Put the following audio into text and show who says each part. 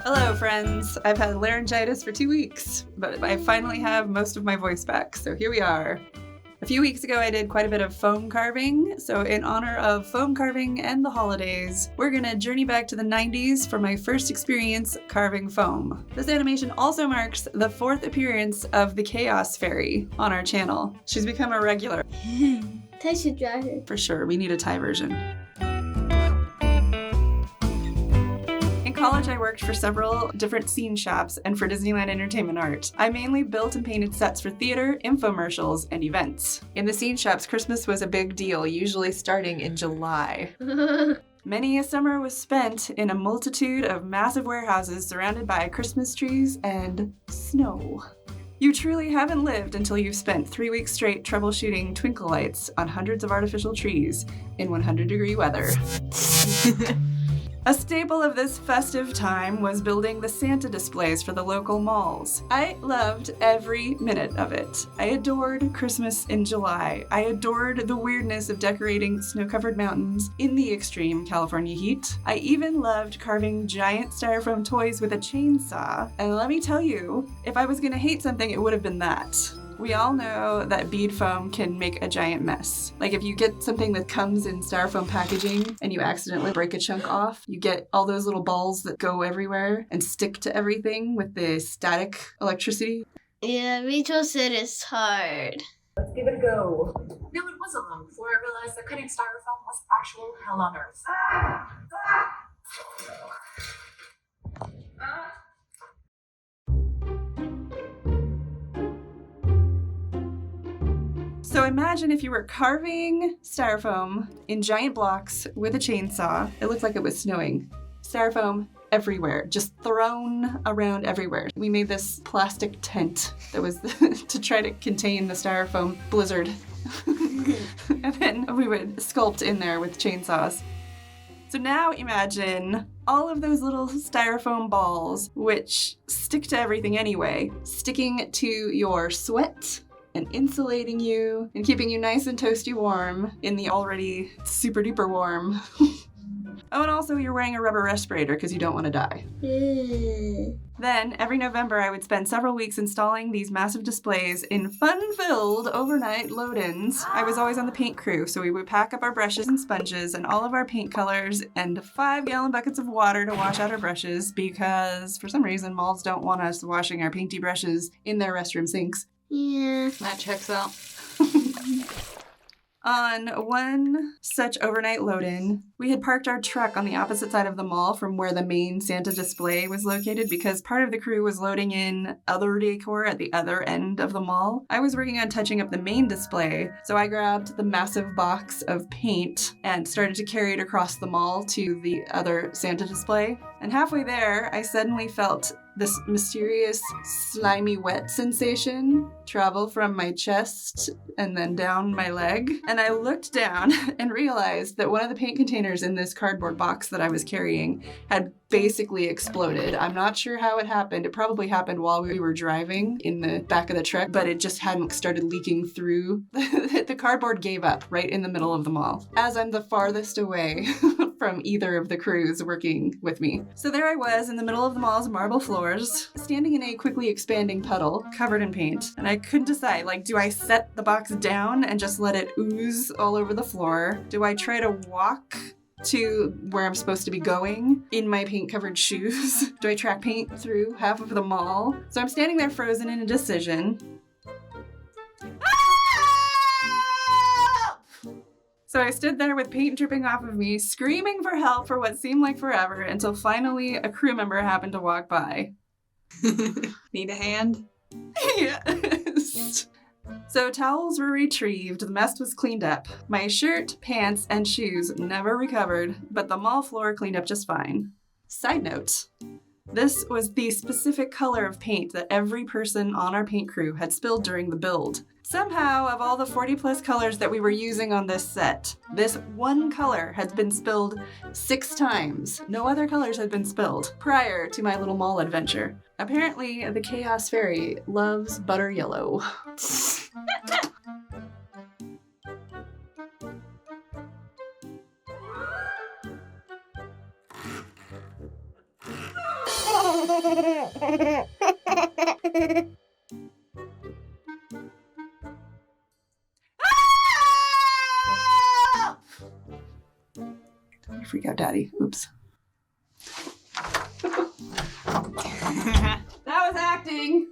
Speaker 1: Hello, friends. I've had laryngitis for 2 weeks, but I finally have most of my voice back, so here we are. A few weeks ago, I did quite a bit of foam carving, so in honor of foam carving and the holidays, we're gonna journey back to the 90s for my first experience carving foam. This animation also marks the 4th appearance of the Chaos Fairy on our channel. She's become a regular.
Speaker 2: I should draw her.
Speaker 1: For sure, we need a Thai version. In college, I worked for several different scene shops and for Disneyland Entertainment Art. I mainly built and painted sets for theater, infomercials, and events. In the scene shops, Christmas was a big deal, usually starting in July. Many a summer was spent in a multitude of massive warehouses surrounded by Christmas trees and snow. You truly haven't lived until you've spent 3 weeks straight troubleshooting twinkle lights on hundreds of artificial trees in 100-degree weather. A staple of this festive time was building the Santa displays for the local malls. I loved every minute of it. I adored Christmas in July. I adored the weirdness of decorating snow-covered mountains in the extreme California heat. I even loved carving giant styrofoam toys with a chainsaw. And let me tell you, if I was gonna hate something, it would have been that. We all know that bead foam can make a giant mess. Like if you get something that comes in styrofoam packaging and you accidentally break a chunk off, you get all those little balls that go everywhere and stick to everything with the static electricity.
Speaker 2: Yeah, Rachel said it's hard.
Speaker 3: Let's give it a go. No, it wasn't long before I realized that cutting styrofoam was actual hell on earth.
Speaker 1: So imagine if you were carving styrofoam in giant blocks with a chainsaw. It looked like it was snowing. Styrofoam everywhere, just thrown around everywhere. We made this plastic tent that was to try to contain the styrofoam blizzard. And then we would sculpt in there with chainsaws. So now imagine all of those little styrofoam balls, which stick to everything anyway, sticking to your sweat and insulating you and keeping you nice and toasty warm in the already super duper warm. Oh, and also you're wearing a rubber respirator because you don't want to die. Then, every November, I would spend several weeks installing these massive displays in fun-filled overnight load-ins. I was always on the paint crew, so we would pack up our brushes and sponges and all of our paint colors and 5-gallon buckets of water to wash out our brushes because, for some reason, malls don't want us washing our painty brushes in their restroom sinks.
Speaker 2: Yeah.
Speaker 4: That checks out.
Speaker 1: On one such overnight load-in, we had parked our truck on the opposite side of the mall from where the main Santa display was located because part of the crew was loading in other decor at the other end of the mall. I was working on touching up the main display, so I grabbed the massive box of paint and started to carry it across the mall to the other Santa display. And halfway there, I suddenly felt this mysterious, slimy wet sensation travel from my chest and then down my leg. And I looked down and realized that one of the paint containers in this cardboard box that I was carrying had basically exploded. I'm not sure how it happened. It probably happened while we were driving in the back of the truck, but it just hadn't started leaking through. The cardboard gave up right in the middle of the mall, as I'm the farthest away from either of the crews working with me. So there I was in the middle of the mall's marble floors, standing in a quickly expanding puddle covered in paint. And I couldn't decide, do I set the box down and just let it ooze all over the floor? Do I try to walk to where I'm supposed to be going in my paint-covered shoes? Do I track paint through half of the mall? So I'm standing there frozen in indecision. So I stood there with paint dripping off of me, screaming for help for what seemed like forever, until finally a crew member happened to walk by.
Speaker 4: Need a hand?
Speaker 1: Yes. So towels were retrieved, the mess was cleaned up. My shirt, pants, and shoes never recovered, but the mall floor cleaned up just fine. Side note, this was the specific color of paint that every person on our paint crew had spilled during the build. Somehow, of all the 40-plus colors that we were using on this set, this one color had been spilled 6 times. No other colors had been spilled prior to my little mall adventure. Apparently, the Chaos Fairy loves butter yellow. Freak out daddy. Oops. That was acting.